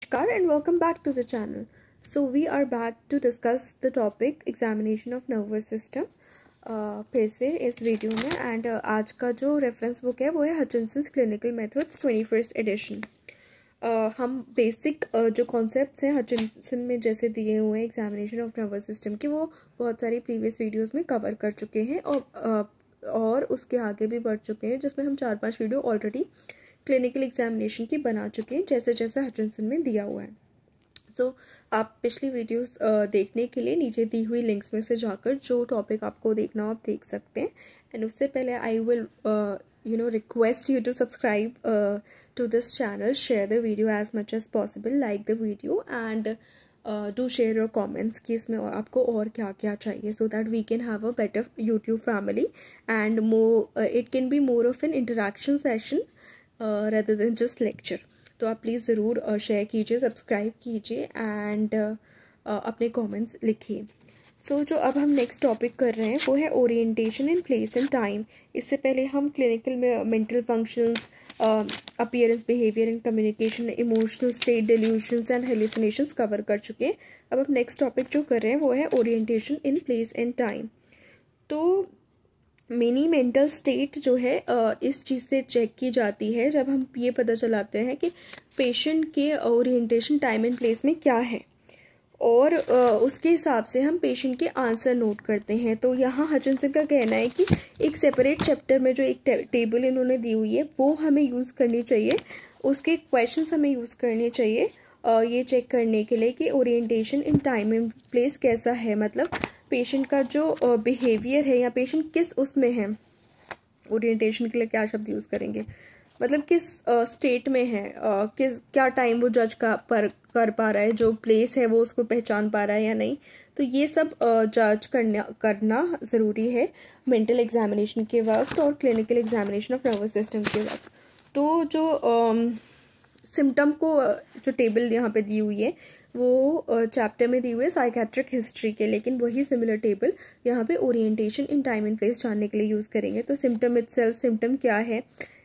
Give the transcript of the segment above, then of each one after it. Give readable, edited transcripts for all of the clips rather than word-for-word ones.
Namaskar and welcome back to the channel. So we are back to discuss the topic examination of nervous system फिर से इस video में and आज का जो रेफरेंस बुक है वो है हचिंसन्स क्लिनिकल मेथड्स 21st एडिशन। हम बेसिक जो कॉन्सेप्ट्स हैं हचिंसन में जैसे दिए हुए हैं एग्जामिनेशन ऑफ नर्वस सिस्टम के, वो बहुत सारी प्रीवियस वीडियोस में कवर कर चुके हैं और उसके आगे भी बढ़ चुके हैं, जिसमें हम 4-5 वीडियो ऑलरेडी क्लिनिकल एग्जामिनेशन की बना चुके हैं जैसे जैसे हचिंसन में दिया हुआ है। सो आप पिछली वीडियोस देखने के लिए नीचे दी हुई लिंक्स में से जाकर जो टॉपिक आपको देखना हो आप देख सकते हैं। एंड उससे पहले I will request you to subscribe to this channel, share the video as much as possible, like the video and do share your comments कि इसमें आपको और क्या क्या चाहिए, so that we can have a better YouTube family and more it can be more of an interaction session rather than just lecture। तो आप please ज़रूर शेयर कीजिए, सब्सक्राइब कीजिए एंड अपने कमेंट्स लिखिए। सो जो अब हम नेक्स्ट टॉपिक कर रहे हैं वो है orientation in place and time. इससे पहले हम क्लिनिकल में mental functions, appearance, behaviour and communication, emotional state, delusions and hallucinations cover कर चुके हैं। अब हम नेक्स्ट टॉपिक जो कर रहे हैं वो है orientation in place and time. तो मिनी मेंटल स्टेट जो है इस चीज़ से चेक की जाती है जब हम ये पता चलाते हैं कि पेशेंट के ओरिएंटेशन टाइम एंड प्लेस में क्या है, और उसके हिसाब से हम पेशेंट के आंसर नोट करते हैं। तो यहाँ हचिंसन का कहना है कि एक सेपरेट चैप्टर में जो एक टेबल इन्होंने दी हुई है वो हमें यूज़ करनी चाहिए, उसके क्वेश्चंस हमें यूज़ करने चाहिए ये चेक करने के लिए कि orientation in time and place कैसा है, मतलब पेशेंट का जो बिहेवियर है या पेशेंट किस उसमें है। ओरिएंटेशन के लिए क्या शब्द यूज़ करेंगे, मतलब किस स्टेट में है, क्या टाइम वो जज कर पा रहा है, जो प्लेस है वो उसको पहचान पा रहा है या नहीं। तो ये सब जज करना ज़रूरी है मेंटल एग्जामिनेशन के वक्त और clinical examination of nervous system के वक्त। तो जो सिम्टम को जो टेबल यहाँ पे दी हुई है वो चैप्टर में दी हुई है साइकेट्रिक हिस्ट्री के, लेकिन वही सिमिलर टेबल यहाँ पे orientation in time and place जानने के लिए यूज़ करेंगे। तो सिम्टम इटसेल्फ, सिम्टम क्या है,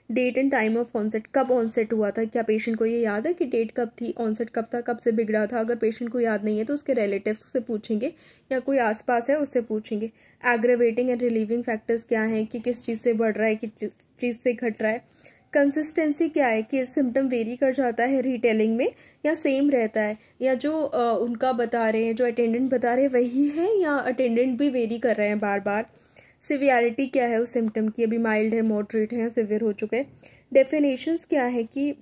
date and time of onset, कब ऑनसेट हुआ था, क्या पेशेंट को ये याद है कि डेट कब थी, ऑनसेट कब था, कब से बिगड़ा था। अगर पेशेंट को याद नहीं है तो उसके रिलेटिव्स से पूछेंगे या कोई आसपास है उससे पूछेंगे। एग्रेवेटिंग एंड रिलीविंग फैक्टर्स क्या हैं कि किस चीज़ से बढ़ रहा है, किस चीज़ से घट रहा है। कंसिस्टेंसी क्या है कि सिम्टम वेरी कर जाता है रीटेलिंग में या सेम रहता है, या जो उनका बता रहे हैं, जो अटेंडेंट बता रहे हैं वही है या अटेंडेंट भी वेरी कर रहे हैं बार बार। सिवियरिटी क्या है उस सिम्टम की, अभी माइल्ड है, मॉडरेट है या सिवियर हो चुके हैं। डेफिनेशंस क्या है कि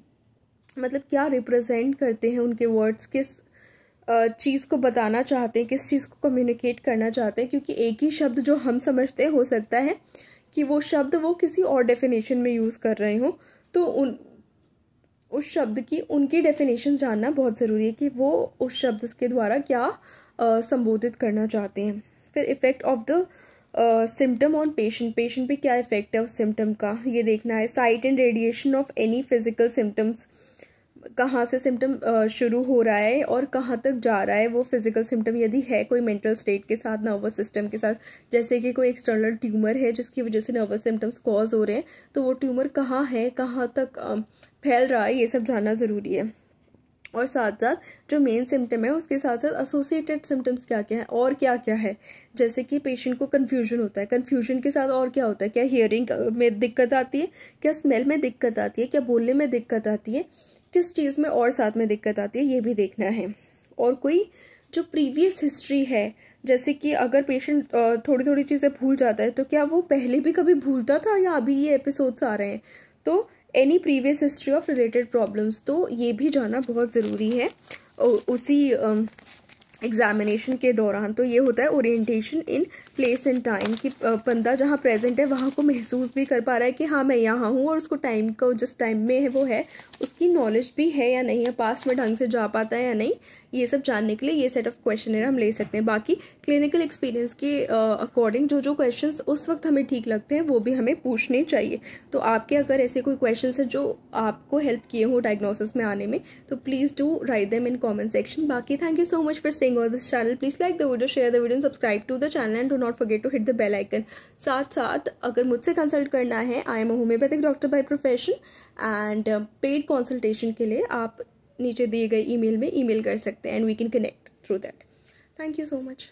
मतलब क्या रिप्रेजेंट करते हैं उनके वर्ड्स, किस चीज़ को बताना चाहते हैं, किस चीज़ को कम्युनिकेट करना चाहते हैं। क्योंकि एक ही शब्द जो हम समझते हैं हो सकता है कि वो शब्द वो किसी और डेफिनेशन में यूज़ कर रहे हों, तो उस शब्द की उनकी डेफिनेशन जानना बहुत ज़रूरी है कि वो उस शब्द के द्वारा क्या संबोधित करना चाहते हैं। फिर effect of the symptom on patient, patient पे क्या इफेक्ट है उस सिम्टम का ये देखना है। Site and radiation of any physical symptoms, कहाँ से सिम्टम शुरू हो रहा है और कहाँ तक जा रहा है वो फिजिकल सिम्टम, यदि है कोई मेंटल स्टेट के साथ, नर्वस सिस्टम के साथ, जैसे कि कोई एक्सटर्नल ट्यूमर है जिसकी वजह से नर्वस सिम्टम्स कॉज हो रहे हैं, तो वो ट्यूमर कहाँ है, कहाँ तक फैल रहा है, ये सब जानना ज़रूरी है। और साथ साथ जो मेन सिम्टम है उसके साथ साथ एसोसिएटेड सिम्टम्स क्या क्या है और क्या क्या है। जैसे कि पेशेंट को कन्फ्यूजन होता है, कन्फ्यूजन के साथ और क्या होता है, क्या हियरिंग में दिक्कत आती है, क्या स्मेल में दिक्कत आती है, क्या बोलने में दिक्कत आती है, किस चीज़ में और साथ में दिक्कत आती है, ये भी देखना है। और कोई जो प्रीवियस हिस्ट्री है, जैसे कि अगर पेशेंट थोड़ी थोड़ी चीज़ें भूल जाता है तो क्या वो पहले भी कभी भूलता था या अभी ये एपिसोड्स आ रहे हैं, तो any previous history of related problems, तो ये भी जानना बहुत ज़रूरी है उसी एग्जामिनेशन के दौरान। तो ये होता है orientation in place and time कि बंदा जहाँ प्रेजेंट है वहाँ को महसूस भी कर पा रहा है कि हाँ मैं यहाँ हूँ, और उसको टाइम को जिस टाइम में है वो है, उसकी नॉलेज भी है या नहीं है, पास्ट में ढंग से जा पाता है या नहीं, ये सब जानने के लिए ये सेट ऑफ क्वेश्चनर हम ले सकते हैं। बाकी क्लिनिकल एक्सपीरियंस के अकॉर्डिंग जो जो क्वेश्चंस उस वक्त हमें ठीक लगते हैं वो भी हमें पूछने चाहिए। तो आपके अगर ऐसे कोई क्वेश्चन है जो आपको हेल्प किए हो डायग्नोसिस में आने में, तो please do write them in comment section. बाकी thank you so much for staying on this channel. Please like the video, share the video and subscribe to the channel and do not forget to hit the bell icon. साथ साथ अगर मुझसे consult करना है, I am a homeopathic doctor by profession and paid consultation के लिए आप नीचे दिए गए ईमेल में ईमेल कर सकते हैं and we can connect through that. Thank you so much.